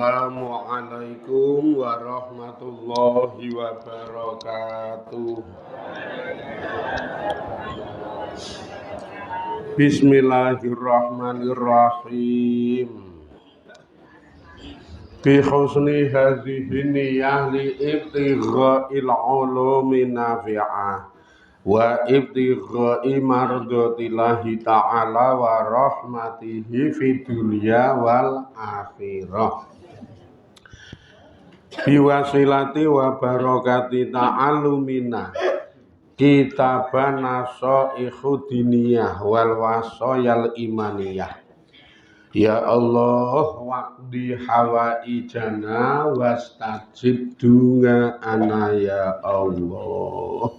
Assalamualaikum warahmatullahi wabarakatuh. Bismillahirrahmanirrahim. Bi husni hadhihi niyyah li ibtigha'il ulumi nafi'ah wa ibtigha'i mardatillahi ta'ala wa rahmatihi fid dunya wal akhirah. Biwasilati wa barakati ta'allumina kitabana ikhudiniyah wal wasoyal imaniyah. Ya Allah waqdi hawaijana wastajib du'ana ya Allah.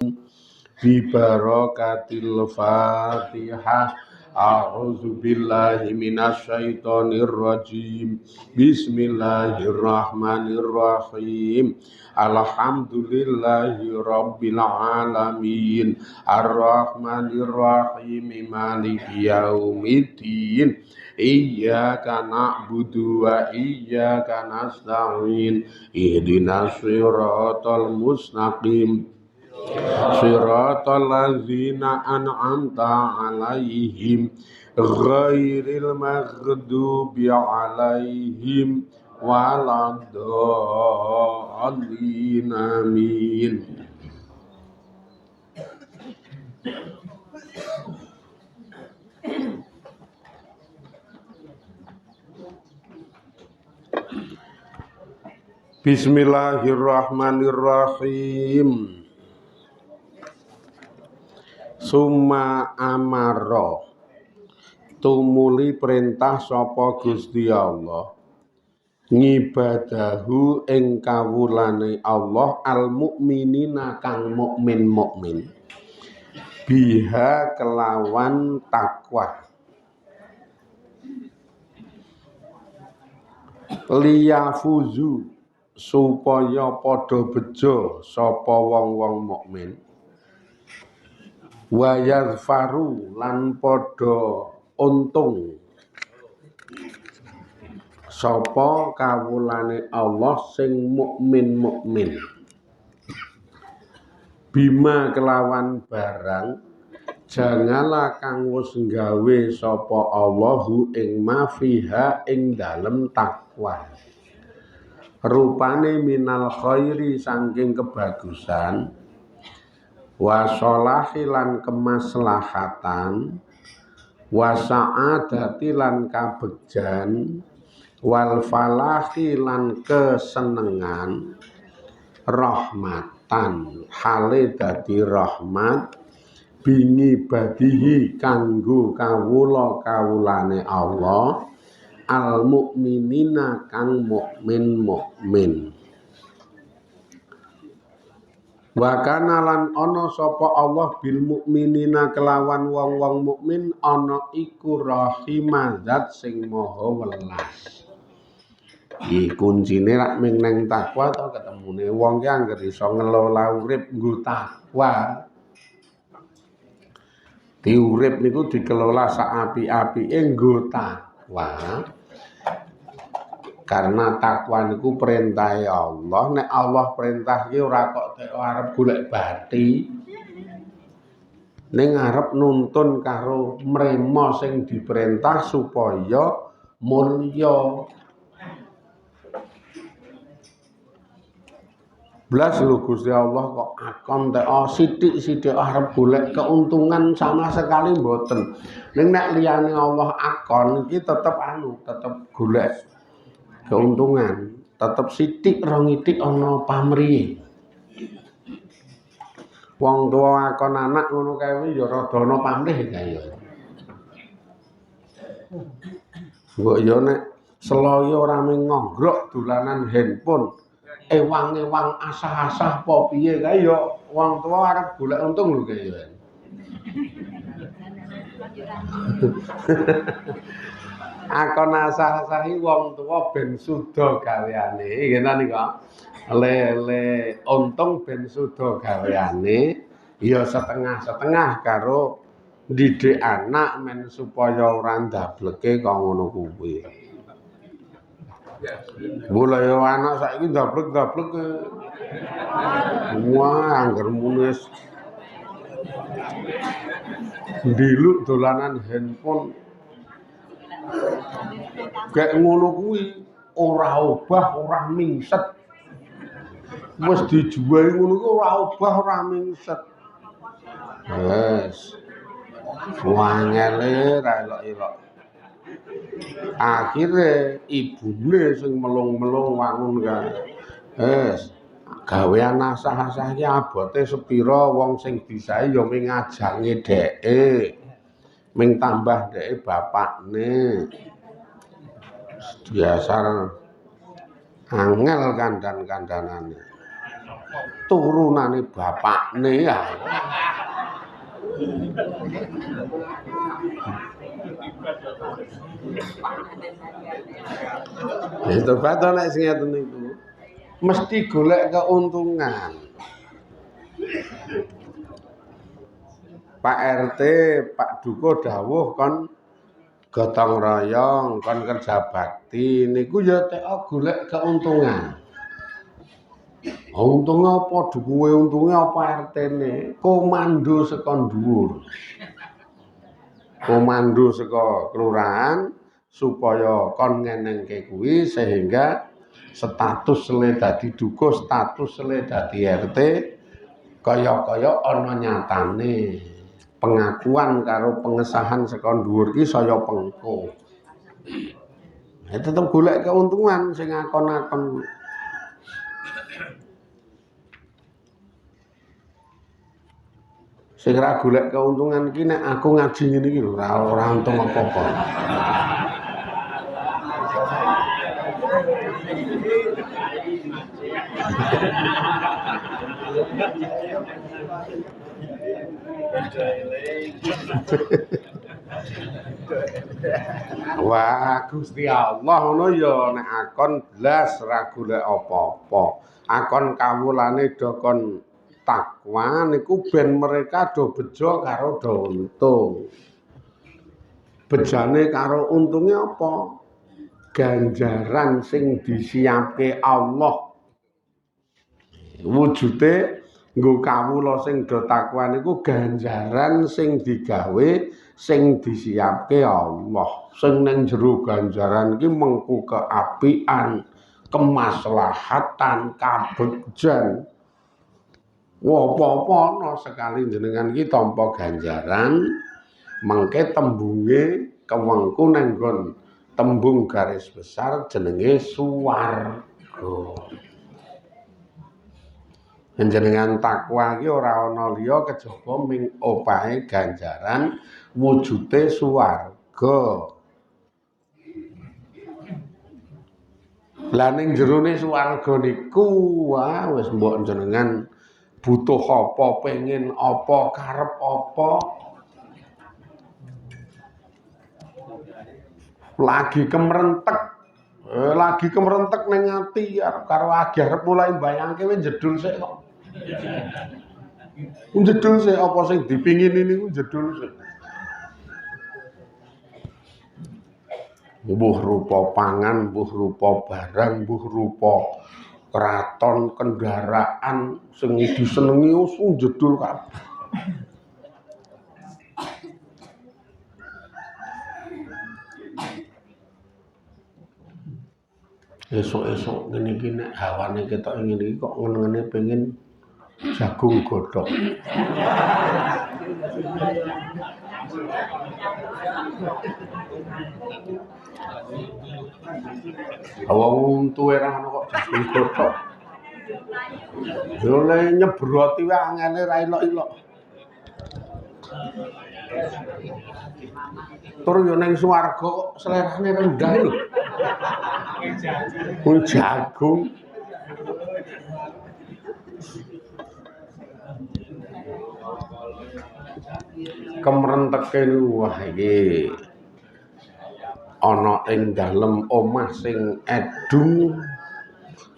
Bi barakatil Fatihah. A'udzu billahi minasyaitonir rajim. Bismillahirrahmanirrahim. Alhamdulillahi rabbil alamin. Arrahmanirrahim. Maliki yaumiddin. Iyyaka na'budu wa iyyaka nasta'in. Ihdinas siratal mustaqim. Shiratal ladzina an'amta 'alaihim ghairil maghdubi 'alaihim waladdallin amin. Bismillahirrahmanirrahim. Summa amaro tumuli perintah sapa Gusti Allah ngibadahu ing kawulane Allah al mukminina kang mukmin biha kelawan takwa liyafuzu supaya padha bejo sapa wong-wong mukmin wa yazfaru lan padha untung sapa kawulane Allah sing mukmin bima kelawan barang jangala kang wis gawe sapa Allahu ing mafiha ing dalem takwa rupane minal khairi saking kebagusan wa sholahi lan kemaslahatan wa sa'adati lan kabegjan wal falahi lan kesenengan rahmatan hale dadi rahmat bingi badihi kanggo kawulane Allah al mukminina kang mukmin wa kana lan ana sapa Allah bil mukminina kelawan wong-wong mukmin ana iku rahimah zat sing maha welas. Iki kuncine rak ming nang takwa to ketemune wong ki anggere iso ngelola urip nggo takwa. Diurip niku dikelola saapi-apike nggo takwa. Karena takwa niku perintah Allah, nek Allah perintah ki ora kok arep golek bati. Ning arep nuntun karo mrema sing diperintah supaya mulya. Blas lho Gusti Allah kok akon tek sithik-sithik arep golek keuntungan sama sekali mboten. Ning nek liyane Allah akon iki tetep golek keuntungan, tetep sithik rong itik ana pamrihe. Wong tuwa akon anak ngono kae ya rada ana pamrih kae ya. Mbok yo nek selaya ora mung ngogrok dolanan handphone, ewang-ewang asah-asah apa piye kae ya wong tuwa arep golek untung lho kae ya. Akon asah-asahi wong tuwa ben suda gaweane ngene niku le untung ben suda gaweane ya setengah-setengah karo didik anak men supaya ora ndableke kok ngono kuwi. Mulai anak saiki ndablek-ndablek wah angger munis ndiluk dolanan handphone kayak ngono kuwi ora obah ora mingset wis dijual ngono kuwi ora obah ora mingset wes wangele ra elok-elok akhire ibune sing melung-melung wangun kan wes gawean asah-asah ki abote sepira wong sing disae ya ming ngajange dheke ming tambah dheke bapakne biasar angel kandan-kandanane turunane bapakne ya itu bato nek sing ngeten niku mesti golek keuntungan. Pak RT, Pak Duko dawuh kon gotong royong, kon kerja bakti niku ya teko golek keuntungan. Untunge apa dukuwe untunge apa RT-ne? Komando saka dhuwur. Komando saka kelurahan supaya kon ngenengke kuwi sehingga status le dadi dukuh, status le dadi RT kaya-kaya ana nyatane. Pengakuan karo pengesahan saka dhuwur ki saya pengko. Tetep golek keuntungan sing akon-akon. Sing ra golek keuntungan ki nek aku ngaji ngene iki lho ora untung apa-apa. Wah, Gusti Allah ngono ya nek akon blas ra golek apa-apa. Akon kawulane do kon takwa niku ben mereka do bejo karo do untung. Bejane karo untunge apa? Ganjaran sing disiapke Allah. Wujude nggo kawula sing do takwa niku ganjaran sing digawe sing disiapke Allah. Sing ning jero ganjaran iki mengku keapian, kemaslahatan, kabegjan. Apa-apa ana sekali jenengan iki tampa ganjaran, mengke tembunge kewengku nang nggon tembung garis besar jenenge suwarga. Jenengan takwa iki ora ana liya kejaba ming opahe ganjaran wujude suwarga. Lah ning jerone suwarga niku wis mbok jenengan butuh apa, pengen apa, karep apa. Lagi kemrentek ning ati karo arep mulai mbayangke wis jedul sik kok. Jedul sik apa sing dipingini niku jedul sik. Mbuh rupa pangan, mbuh rupa barang, mbuh rupa kraton, kendaraan sing disenengi wis jedul kabeh. Esuk-esuk ngene iki nek hawane ketok ngene iki kok ngene-ngene pengen jagung godhog. Wong tuwe ra ono kok jagung godhog. Yo le nyebroti wae angele ra elok-elok. Tur yo ning swarga kok selerane rendah lho. Jagung. Kemrenteke wah iki ana ing dalem omah sing edung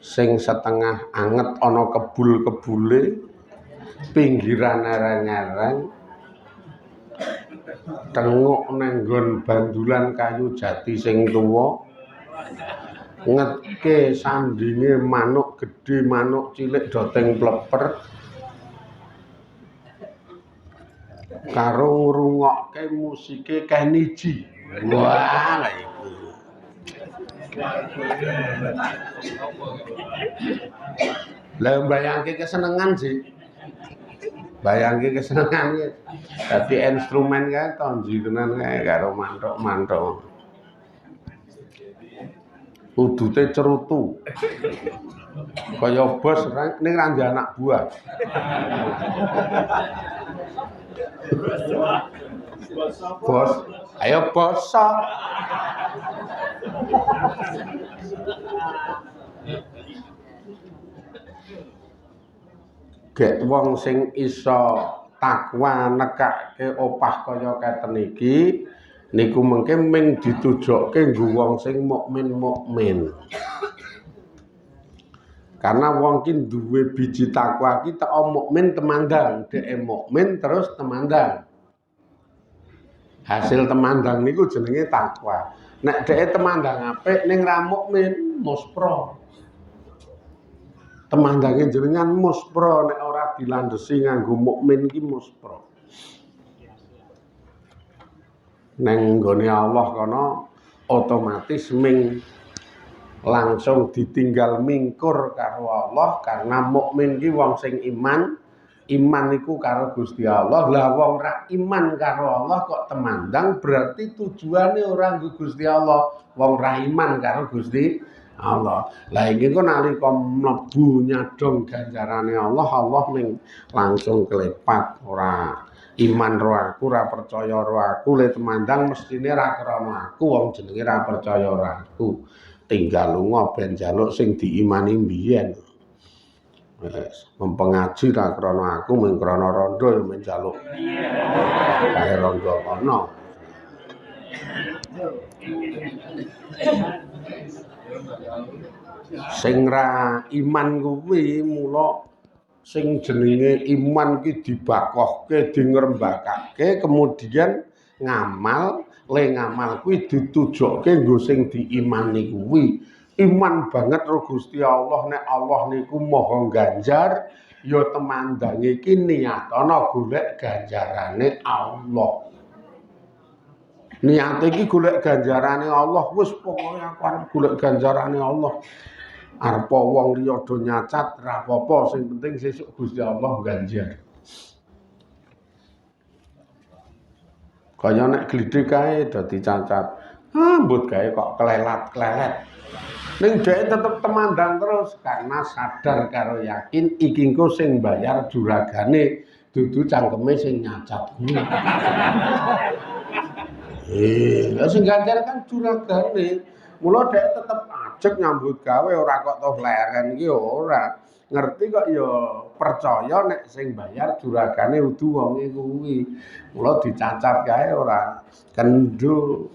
sing setengah anget ana kebul-kebule pinggiran ereng-ereng tenguk nang nggon bandulan kayu jati sing tuwa ngetke sandinge manuk gedhe manuk cilik doteng pleper karo ngrungokke musike Kenny G. Wah, iki. Lah bayangke kesenengan sih. Bayangke kesenengan iki. Dadi instrumen kae tonji tenan kae karo mantuk-mantuk. Udute cerutu. Kaya bos ning ra anak buah. Bos, ayo basa. Gek wong sing iso takwa nekake opah kaya keten iki niku mengke ming ditujokke nggo wong sing mukmin. Karena wong ki duwe biji takwa ki teko mukmin temandang, dhek mukmin terus temandang. Hasil temandang niku jenenge takwa. Nek dhek temandang apik ning ra mukmin muspro. Temandange jenengan muspro nek ora dilandhesi nganggo mukmin ki muspro. Neng nggone Allah kono otomatis ming langsung ditinggal mingkur karo Allah karena mukmin ki wong sing iman iku karo Gusti Allah. Lah wong ra iman karo Allah kok temandang berarti tujuane ora nggo Gusti Allah. Wong ra iman karo Gusti Allah. Lah iki kok nalika mlebu nyadong ganjarane Allah, Allah ming langsung kelepat ora iman ro aku, ora percaya ro aku, le temandang mestine ra krana aku wong jenenge ra percaya ro aku. Tinggal lunga ben njaluk sing diimani mbiyen. Wes, mempengaji ra krana aku mung krana rondo ya men njaluk. Kae rondo kono. Sing ra iman kuwi mula sing jenenge iman ki dibakohke, dingrembakake, kemudian ngamal, le ngamal kuwi ditujokke nggo sing diimani kuwi. Iman banget karo Gusti Allah, nek Allah niku maha ganjar, ya temandange iki niatana golek ganjarane Allah. Niate iki golek ganjarane Allah, wis pokoke aku arep golek ganjarane Allah. Arep wong liya do nyacat ra apa-apa, sing penting sesuk Gusti Allah ganjar. Kaya nek glithik kae dadi cacat. Mbut gawe kok kelelat-kelelet. Ning dhek tetep temandang terus karena sadar karo yakin iki engko sing bayar juragane dudu cangkeme sing nyacat kuwi. Lah sing ganjar kan juragane. Mula dhek tetep ajeg nyambut gawe ora kok toh leren iki ora. Ngerti kok ya percaya nek sing bayar juragane udu wonge kuwi. Mula dicacat kae ora kendul.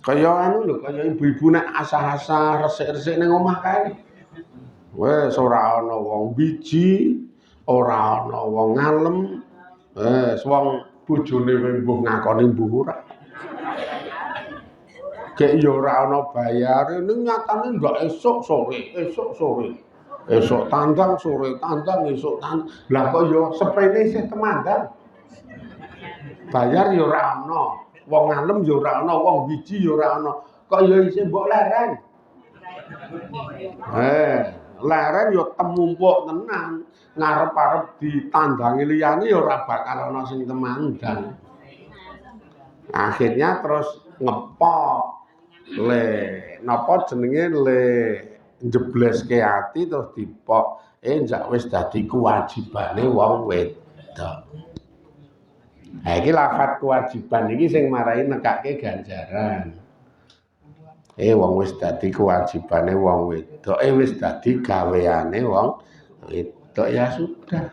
Kaya anu lho, kaya ibu-ibu nek asah-asah resik-resik ning omah kae. Wes ora ana wong biji, ora ana wong ngalem. Wes wong bojone mbuh ngakoni mbuh ora. Gek ya ora ana bayare ning nyatane ndak esuk sore. Esuk tandang sore, tandang esuk tandang. Lah kok ya seprene isih temandang. Bayar ya ora ana. Wong ngalem ya ora ana, wong biji ya ora ana. Kok ya isih mbok leren. Leren ya temumpuk tenan. Ngarep-arep ditandangi liyane ya ora bakal ana sing temandang. Akhirnya terus ngepok le napa jenenge le njebleske ati terus dipok njak wis dadi kewajibane wong wedok. Ha iki lafat kewajiban iki sing marai nekake ganjaran. Wong wis dadi kewajibane wong wedok, wis dadi gaweane wong wedok ya sudah.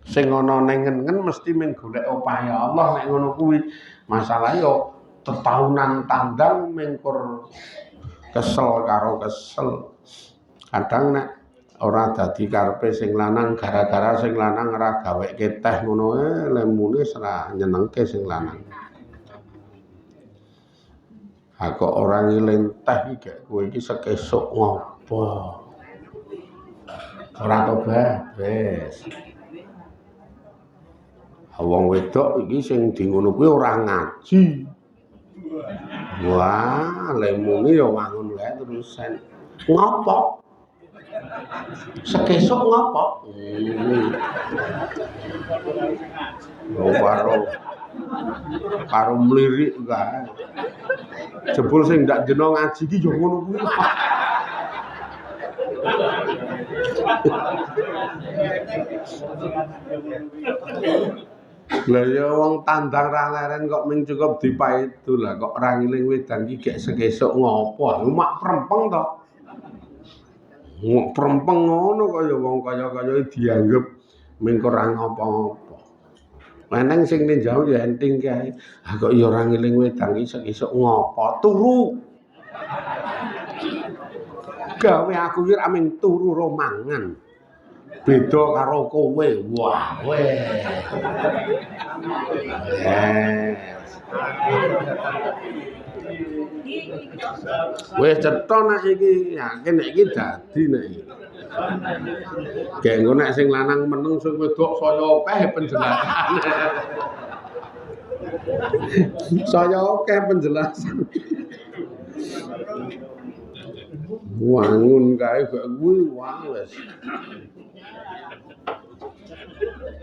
Sing ana ning ngen mesti mung golek opahe Allah nek ngono kuwi. Masalah yo tetahunan tandang mengkur kesel karo kesel. Kadang nek ora dadi karepe sing lanang gara-gara sing lanang ora gaweke teh ngono lemune ora nyenengke sing lanang. Aku orang ngiling teh iki gak kowe iki sekesuk ngopo? Ora to babes. Wong wedok iki sing di ngono kuwi ora ngaji. Wah, lemune ya wangun wae terusan. Ngopo? Sekesuk ngopo? Karo mlirik kae. Jebul sing ndak dina ngaji iki ya ngono kuwi. Lah ya wong tandang ra leren kok ming cukup dipaitu lah kok ra ngiling wedang iki gek sekesuk ngopo? Mak prempeng to. Mak prempeng ngono kaya wong kaya-kaya dianggep ming ora ngopo-ngopo. Meneng sing ning jauh ya enting kae. Ah kok ya ora ngiling wedang iki sekesuk ngopo? Turu. Gawe aku iki ra ming turu ro mangan. Beda karo kowe. Wah, weh. Wis cetha nek iki, yakin nek iki dadi nek iki. Gek engko nek sing lanang meneng sing wedok saya akeh penjelasan. Saya akeh penjelasan. Wangun kae gak kuwi wah wis.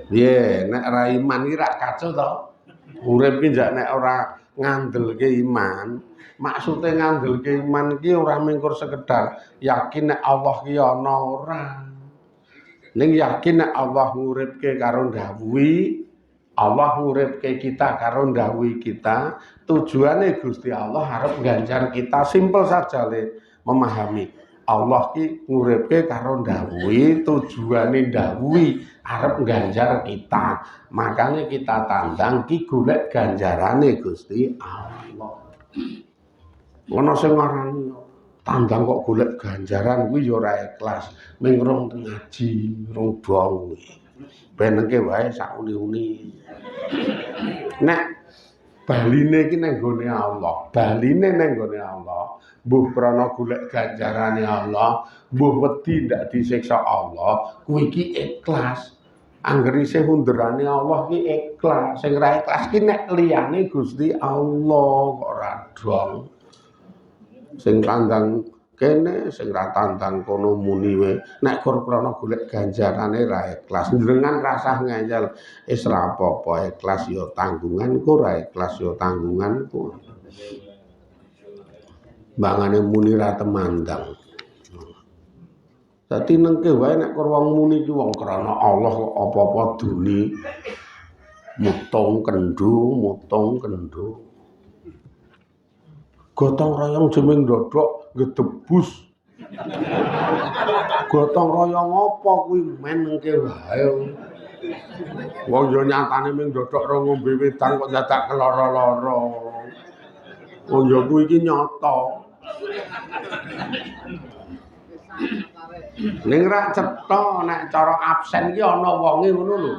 Piye, nek ra iman iki rak kacau to. Urip iki njak nek ora ngandelke iman, maksude ngandelke iman iki ora mengkur sekedar yakin nek Allah ki ana ora. Ning yakin nek Allah nguripke karo ndhawuhi, Allah nguripke kita karo ndhawuhi kita, tujuane Gusti Allah arep ngganjar kita simpel saja le memahami. Allah ki nguripke karo ndhawuhi, tujuane ndhawuhi arep ngganjar kita. Makanya kita tandang ki golek ganjarane Gusti Allah. Ono sing ngarani tandang kok golek ganjaran kuwi ya ora ikhlas. Ming rong ngaji, rong dong kuwi. Benengke wae sak uni-uni. Nek baline iki nang gone Allah, baline nang gone Allah. Mbuh krana golek ganjarane Allah, mbuh wedi ndak disiksa Allah, kuwi iki ikhlas. Anggere isih underane Allah ki ikhlas. Sing ora ikhlas ki nek liyane Gusti Allah kok ora dong. Sing tandang kene, sing ra tandang kono muni wae. Nek krana golek ganjarane ra ikhlas, njenengan rasah ngeyel, wis ra apa-apa, ikhlas ya tanggunganku, ra ikhlas ya tanggunganku. Bangane muni ra temandang. Dadi nengke wae nek wong muni ki wong krana Allah kok apa-apa duni mutung kendu. Gotong royong jeming ndodok ngedebus. Gotong royong apa kuwi men nengke wae. Wong yo nyatane ming ndodok ro ngombe wedang kok dadak keloro-loro. Wong yo kuwi iki nyata. Ning ra cetha nek cara absen ki ana wonge ngono lho.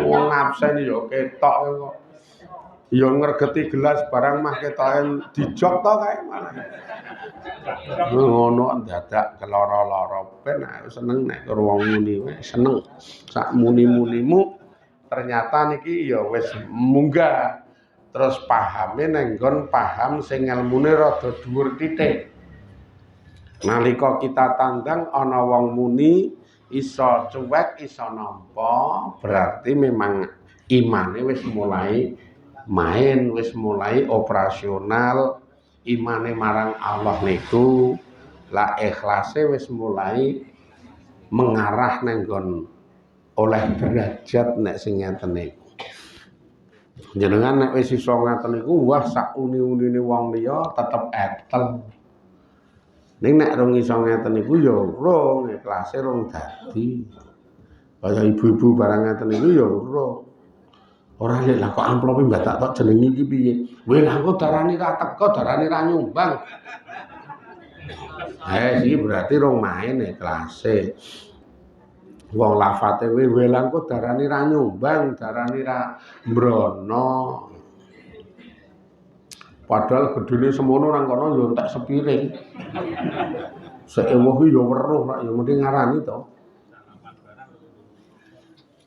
Wong absen ya ketok kok. Ya ngregeti gelas barang mah ketoke dijok to kae malah. Ngono dadak keloro-loro ben seneng nek karo wong muni wae seneng. Sak muni-munimu ternyata niki ya wis munggah. Terus pahame nang nggon paham sing ilmune rada dhuwur titik. Nalika kita tandang ana wong muni iso cuek iso nampa berarti memang imane wis mulai main, wis mulai operasional. Imane marang Allah niku la ikhlase wis mulai mengarah nang nggon oleh derajat nek sing ngeten niku. Jenengan nek wis iso ngaten niku wah sak uni-unine wong liya tetep etel. Ning nek rong iso ngeten niku ya urung ikhlase rong dadi. Kaya ibu-ibu barang ngeten niku ya urung. Ora lek lah kok amplope mbatak tok jenenge iki piye? Weh lah kok darani ra teko, darani ra nyumbang. Iki berarti rong main ikhlase. Wong lafate weh lah kok darani ra nyumbang, darani ra mbrono. Padahal gedene semono nang kono ya entek sepiring. Seewuh ya weruh rak ya mesti ngarani to.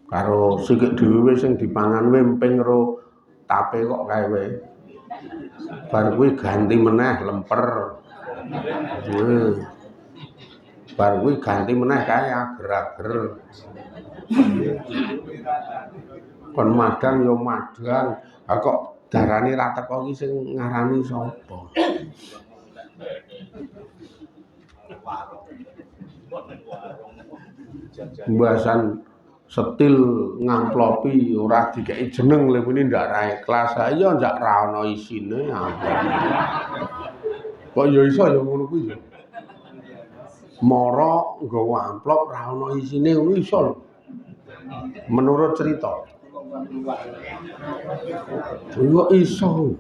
Karo sikik dhewe sing dipangan wemping karo tape kok kae wae. Bar kuwi ganti meneh lemper. Bar kuwi ganti meneh kae ager-ager. Kon madang ya madang. Ha kok darane ra teko iki sing ngarani sapa? Mbasan setil ngamplopi ora dikeki jeneng lha muni ndak ra ikhlas. Ha iya ndak ra ono isine. Kok ya iso ya ngono kuwi ya. Mara nggawa amplop ra ono isine ngono iso lho. Menurut cerita. Kok iso.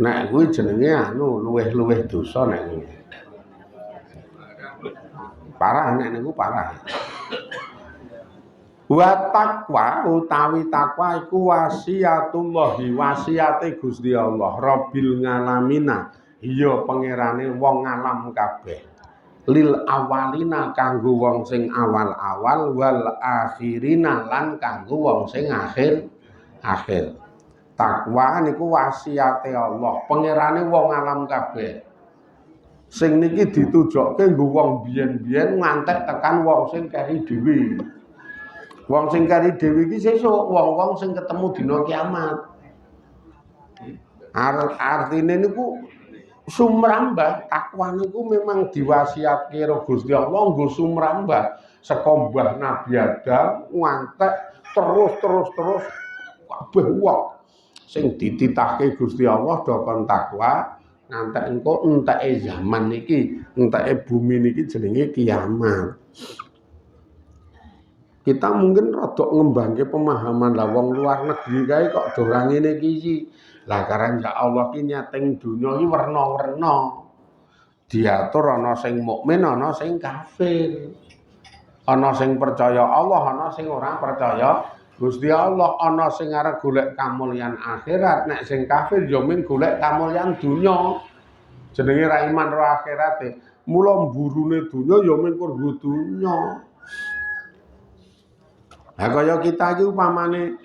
Nek kuwi jenenge anu luweh-luweh dosa nek kuwi. Parah nek niku parah. Wa taqwa utawi takwa iku wasiatullahi wasiate Gusti Allah Rabbil ngalamina iya pangerane wong alam kabeh lil awalina kanggo wong sing awal-awal wal akhirina lan kanggo wong sing akhir takwa niku wasiate Allah pangerane wong alam kabeh sing niki ditujokke nggo wong biyen-biyen ngantek tekan wong sing keri dhewe. Wong sing kari dhewe iki sesuk wong-wong sing ketemu dina kiamat. Artine niku sumrambah takwa niku memang diwasiatke karo Gusti Allah nggo sumrambah saka Mbah Nabi Adam ngantek terus kabeh wong sing dititahke Gusti Allah dokon takwa ngantek engko enteke zaman iki enteke bumi niki jenenge kiamat. Kita mungkin rada ngembangke pemahaman lah wong luar negeri kae kok do ora ngene iki. Lah karang ya Allah ki nyateng donya iki werna-werna. Diatur ana sing mukmin, ana sing kafir. Ana sing percaya Allah, ana sing ora percaya Gusti Allah, ana sing arep golek kamulyan akhirat, nek sing kafir ya mung golek kamulyan donya. Jenenge ra iman ro akhirate. Mula mburune donya ya mung kurgo donya. Lah kaya kita iki upamane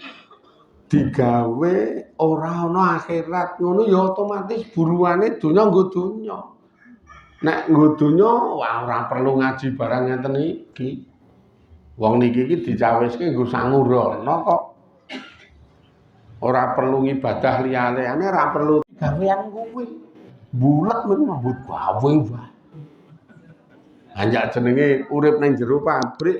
digawe ora ana akhirat ngono ya otomatis buruane donya nggo donya. Nek nggo donya wah ora perlu ngaji barang ngeten iki. Wong niki iki dicawiske nggo sangurana kok. Ora perlu ngibadah liyane, ora perlu gawean kuwi. Bulet men mbut gawe wae. Anjak jenenge urip ning jero pabrik.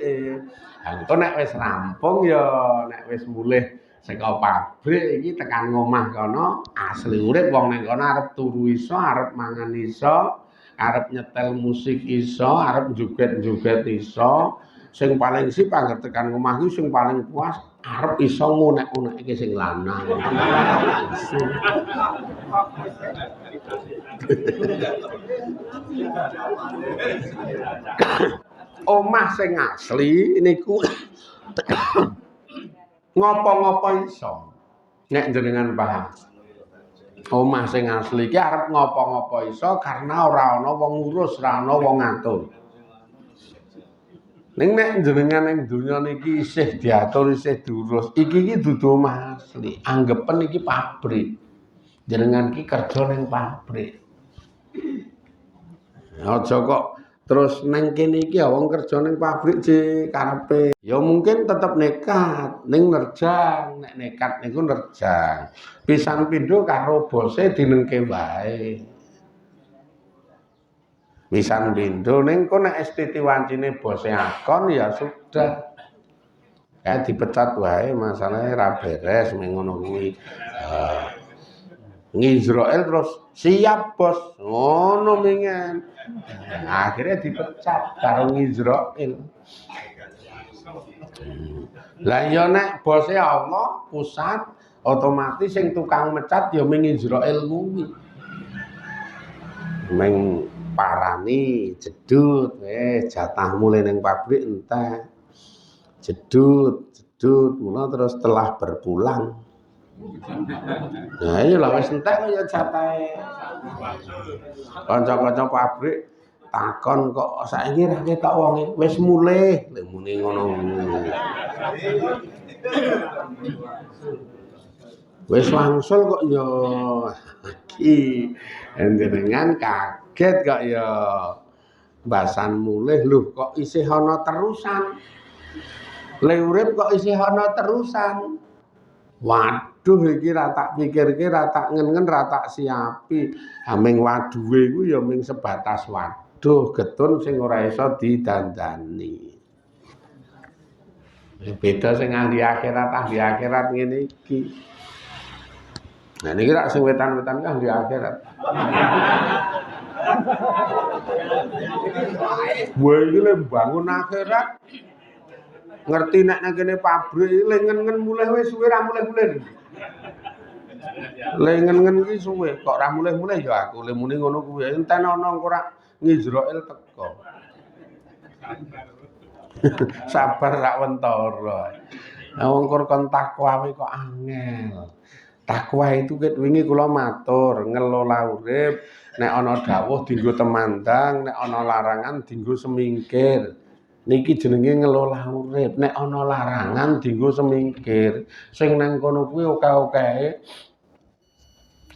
Engko nek wis rampung ya nek wis mulih saka pabrik iki tekan ngomah kono asli urip wong ning kono arep turu iso, arep mangan iso, arep nyetel musik iso, arep joget-joget iso. Sing paling sip angger tekan ngomah kuwi sing paling puas arep iso ngunek-unekke sing lanang. Omah sing asli niku ngopo-ngopo iso. Nek jenengan paham. Omah sing asli iki arep ngopo-ngopo iso karena ora ana wong ngurus, ora ana wong ngatur. Ning nek jenengan ning donya niki isih diatur, isih diurus, iki dudu omah asli. Anggepen iki pabrik. Jenengan iki kerja ning pabrik. Aja kok terus neng kene iki wong kerja ning pabrik je karepe ya mungkin tetep nekat ning nerjang nek nekat niku nerjang pisan pindho karo bose dinengke wae pisan pindho ning kok nek STT wancine bose akon ya sudah kayak dipecat wae masalahnya ra beres meng ngono kuwi Israel terus siap bos ngono mingen akhirnya dipecat karo Israel. Lah ya nek bose Allah pusat otomatis sing tukang mecat ya ming Israel kuwi. Ming parani jedut jatah mulai ning pabrik entek. Jedut mula terus telah berpulang Nah iya lah wis entek kok ya jatahe. Kanca-kanca pabrik takon kok saiki ra ketok wonge wis mulih lek muni ngono. Wis wangsul kok ya iki jenengan kaget kok ya basan mulih lho kok isih ana terusan. Le urip kok isih ana terusan. Waduh iki ra tak pikirke, ra tak ngen-ngen, ra tak siapi. Aming waduhe iku ya ming sebatas waduh getun sing ora iso didandani. Beda sing ahli akhirat ngene iki. Nah niki rak sing wetan-wetan kan ahli akhirat. Wah iki le bangun akhirat. Ngerti nek nang kene pabrik le ngen-ngen mulih wis suwe ra mulih-mulih. Le ngen-ngen ki suwe kok ra mulih-mulih ya aku le muni ngono kuwi. Enten ana engko rak ngijrail teko. Sabar rak wentara. Nah wong kon takwa kok angel. Takwa itu ket wingi kula matur ngelola urip nek ana dawuh dienggo temandang, nek ana larangan dienggo semingkir. Niki jenenge ngelola urip. Nek ana larangan dienggo semingkir. Sing nang kono kuwi akeh-akehe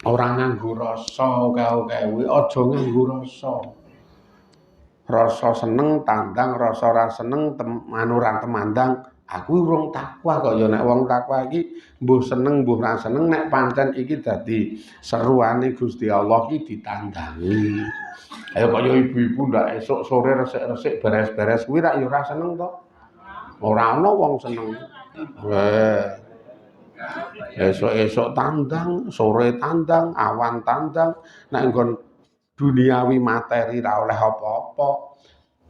ora nganggo rasa, akeh-akehe kuwi aja nganggo rasa. Rasa seneng tandang, rasa ora seneng ora temandang. Aku urung takwa kok ya nek wong takwa iki mbuh seneng mbuh ora seneng nek pancen iki dadi seruane Gusti Allah iki ditandangi. Ayo kaya ibu-ibu ndak esuk sore resik-resik beres-beres kuwi rak ya ora seneng to. Ora ana wong seneng. Esuk-esuk tandang, sore tandang, awan tandang, nek nggon duniawi materi ra oleh apa-apa.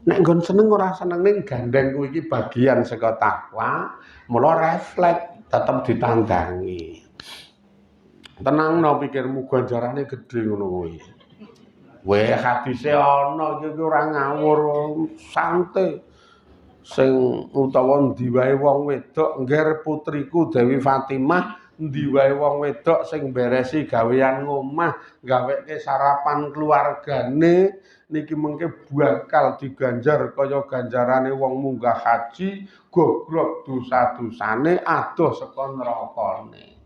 Nek nggon seneng ora seneng ning gandeng kuwi iki bagian saka takwa, mula refleks tetep ditandangi. Tenangno pikirmu ganjarane gedhe ngono kuwi. Weh hadise ana iki ora ngawur santai. Sing utawa ndi wae wong wedok ngger putriku Dewi Fatimah ndi wae wong wedok sing beresi gawean ngomah, gaweke sarapan keluargane niki mengke bakal diganjar kaya ganjarane wong munggah haji, gogrok dosa-dosane adoh saka nerakane.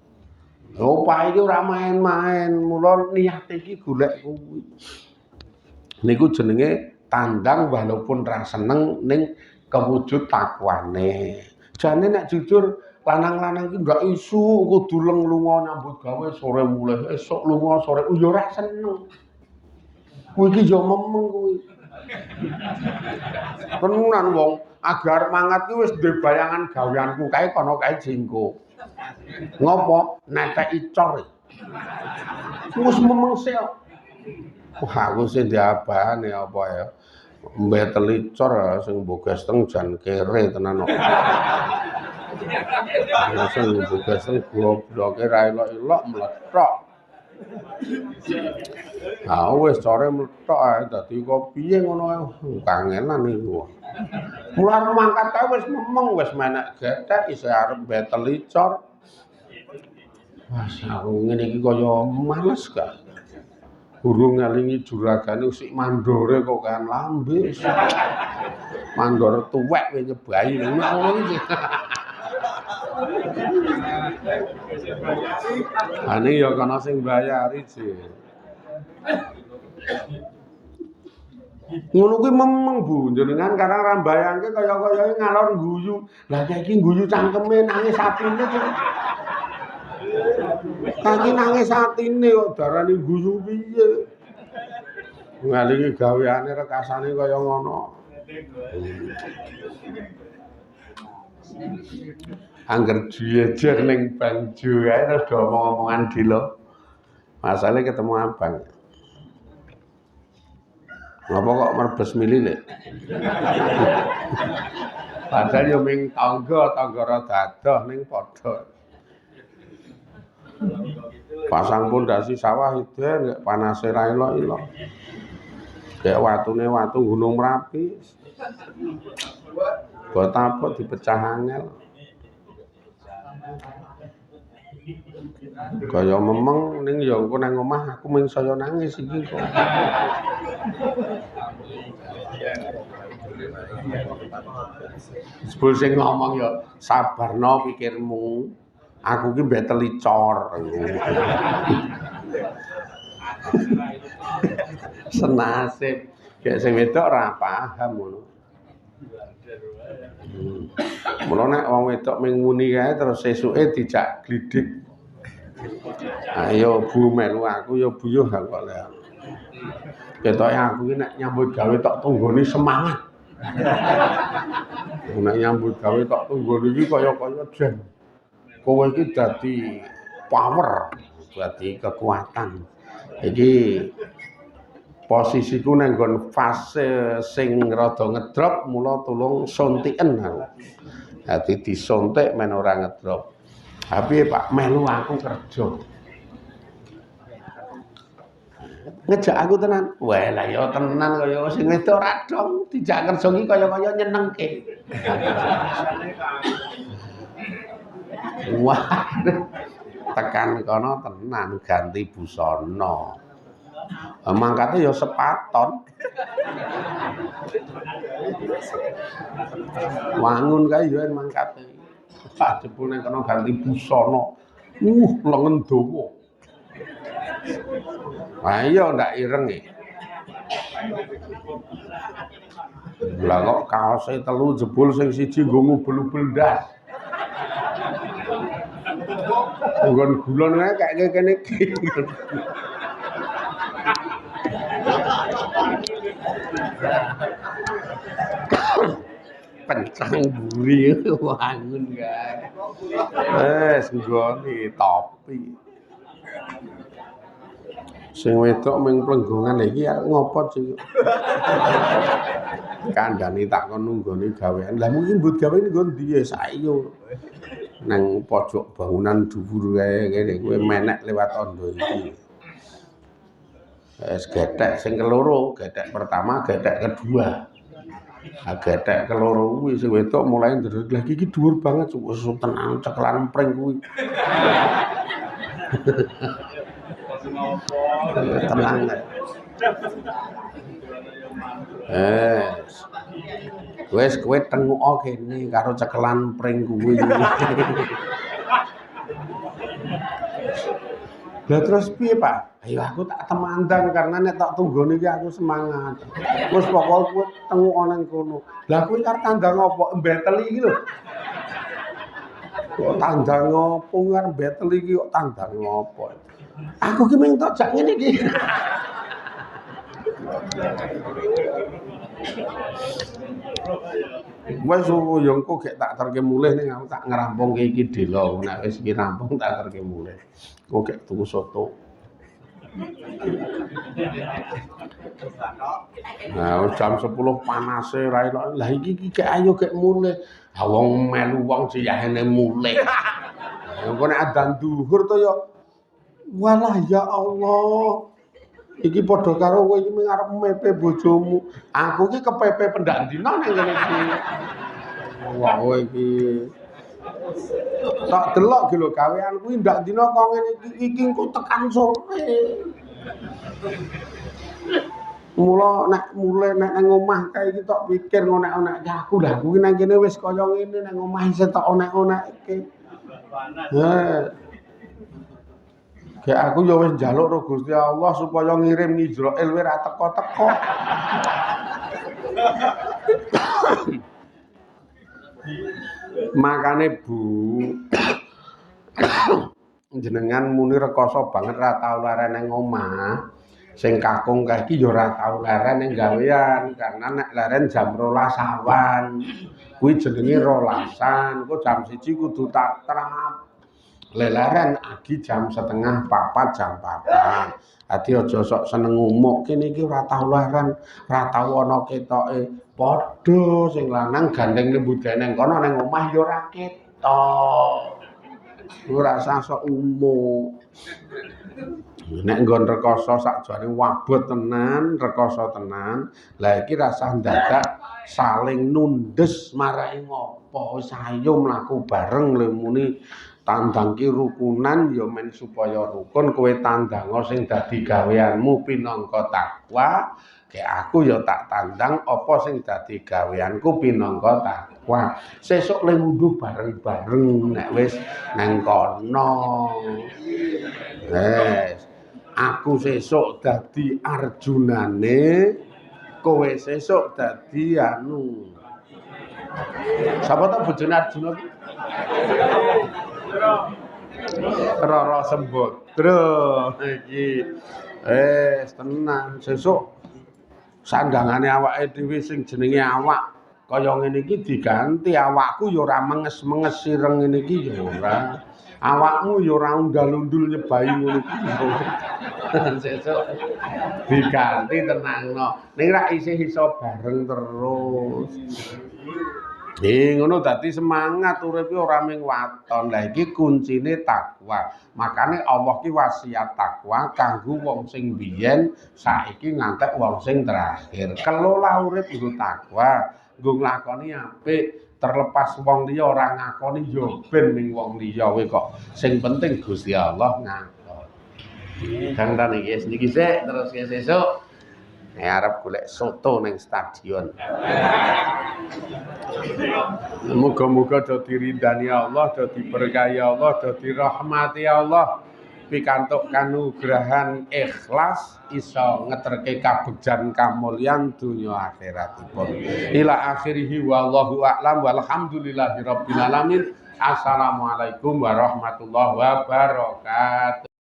Opah iki ora main-main, mula niat iki golek kuwi. Niku jenenge tandang walaupun ra seneng ning kewujud takwane. Jane nek jujur lanang-lanang iki ndak isu kudu lunga nyambut gawe sore mulih esuk lunga sore yo ora seneng. Kuwi iki yo memeng kuwi. Tenan wong agar mangat ki wis duwe bayangan gaweanku kae kono kae jengko. Ngopo? Neteki cor. Wis memeng sik. Wah aku sing diabane apa ya. Mbeteli cor sing mboges teng jan kere tenan kok. Sing mboges teng gobloke ra elok-elok mlethok. Ah wis core mlethok ae dadi kok piye ngono kangenan niku. Mular mangkat ae wis memeng wis menek gethek isih arep mbeteli cor. Wah aku ngene iki kaya males gak. Burung ngalingi juragane usik mandore kok kan lambe. Mandor tuwek kowe nyebai ngono iki. Ane ya kana sing bayari sih. Ngono kuwi memeng Bu, jenengan kadang ra mbayangke kaya-kaya ngalor guyu. Lah iki guyu cangkeme nangis atine. Kaki nangis atine kok darani guyu piye. Ngalingi gaweane rekasane kaya ngono. Angger jejer ning Bangjo ae terus do omong-omongan dilo. Masalahe ketemu abang. Ngapa kok merbes milih lek? Padahal yo ming tangga rada adoh ning padha. Pasang pondasi sawah iden nek panase ra elok-elok. Kayak watune watu Gunung Merapi. Buat apa dipecah angel. Kaya memeng ning ya engko nang omah aku mung saya nangis iki kok. Sebul sing ngomong ya sabarno pikirmu. Aku ki mbeteli cor. Senasib. Kayak sing wedok ora paham ngono. Mula nek wong wedok ming muni kae terus sesuke dijak glidik. Ayo Bu melu aku ya buyuh kok lek. Ketoke aku ki nek nyambut gawe tok tunggone semangat. Nek nyambut gawe tok tunggone iki kaya-kaya jen. Kowe iki dadi power, dadi kekuatan. Iki posisiku nang nggon fase sing rada ngedrop mula tulung suntiken aku. Dadi disuntik men ora ngedrop. Tapi Pak melu aku kerja. Ngejak aku tenan. Wah lah ya tenan kaya sing wedok ora dong dijak kerja iki kaya-kaya nyenengke. Wah. Tekan kono tenan ganti busana. Mangkate ya sepaton. Wangun kae ya mangkate. Pak jebule kono ganti busana. Lengen dawa. Wah iya ndak ireng iki. Lah kok kaose telu jebul sing siji nggo ngubel-ubel ndas. Nggon gulon kae kaya kene iki. Pencang buri wangun kae. Wes nggone topi. Sing wedok ming plenggongan iki arep ngopo sih? Kandhane tak kon nunggone gawean. Lah mungkin mbut gawe nggon ndi ya sayo. Nang pojok bangunan dhuwur kae kene kowe menek lewat ondo iki. Wis gethek sing keloro, gethek pertama, gethek kedua. Gethek keloro kuwi sing wedok mulai ndredeg lagi iki dhuwur banget wis tenan cekelan empring kuwi. Tenang. Wes kowe tenguka kene karo cekelan pring kuwi. Lah terus piye, Pak? Ayo aku tak temandang karena nek tak tunggone iki aku semangat. Wes pokok kowe tenguka nang kono. Lah kowe arep tandang apa? Mbeteli iki lho. Kok tandang apa arep mbeteli iki kok tandang apa? Aku ki mung tok jak ngene iki. Wes yo engko gek tak terke mulih ning aku tak ngerampungke iki delo. Nek wis iki rampung tak terke mulih. Engko gek tuku soto. Nah, jam 10 panase ra elok. Lah iki gek ayo gek mulih. Ha wong melu wong jiyahene mulih. Engko nek adzan zuhur to yo walah ya Allah. Iki padha karo kowe iki arep mepe bojomu. Aku iki kepepe pendak dina ning kene iki. Wah kowe iki. Tak delok ki lho gawean kuwi ndak dina kok ngene iki engko tekan sore. Mula nek mulai nek nang omah kae iki tok pikir ngonek-onek aku lah kuwi nang kene wis kaya ngene nang omah isih tok onek-onekke. Kayak aku ya wis njaluk karo Gusti Allah supaya ngirim Israil wae ra teko-teko. Makane Bu jenengan muni rekoso banget ra tau leren nang omah. Sing kakung kae iki ya ora tau leren ning gawean karena nek leren jam 12 awan. Kuwi jenenge rolasan, engko jam 1 kudu tatrap. Lelaren agi jam 3:30 jam 4. Dadi aja sok seneng ngumuk kene iki ora tau leren, ora tau ana ketoke. Padha sing lanang gandeng lembut nang kono nang omah ya ora ketok. Ora usah sok umuk. Nek nggon rekoso sakjane wabot tenan, rekoso tenan. Lah iki rasah dadak saling nundes marai ngopo. Wis ayo mlaku bareng lho muni tandang ki rukunan ya men supaya rukun kowe tandanga sing dadi gaweanmu pinangka takwa, aku ya tak tandang apa sing dadi gaweanku pinangka takwa. Sesuk le wudhu bareng-bareng nek wis nang kono. Aku sesuk dadi Arjunane, kowe sesuk dadi anu. Sapa ta bojone Arjuna ki? Rara Sembadra iki. Tenang, sesuk sandangane awake dhewe sing jenenge awak kaya ngene iki diganti. Awakku ya ora menges-menges sireng ngene iki ya ora. Awakmu ya ora undal-undul nyebai ngono iki. Sesuk diganti tenangno. Ning ra isih iso bareng terus. Ngono dadi semangat urip ora mung waton. Lah iki kuncine takwa. Makane Allah ki wasiat takwa kanggo wong sing biyen, saiki ngantek wong sing terakhir. Kelola urip nggo takwa, nggo nglakoni apik, terlepas wong liya ora ngakoni yo ben ning wong liya kowe kok. Sing penting Gusti Allah ngakoni. Dandan iki sik terus sesuk arep golek soto ning stadion. Muga-muga do dirindani Allah, do diberkahi Allah, do dirahmati Allah. Pikantuk kanugrahan ikhlas iso ngeterke kabegjan kamulyan dunya akhiratipun. Ila akhirih wallahu a'lam walhamdulillahirabbil alamin. Assalamualaikum warahmatullahi wabarakatuh.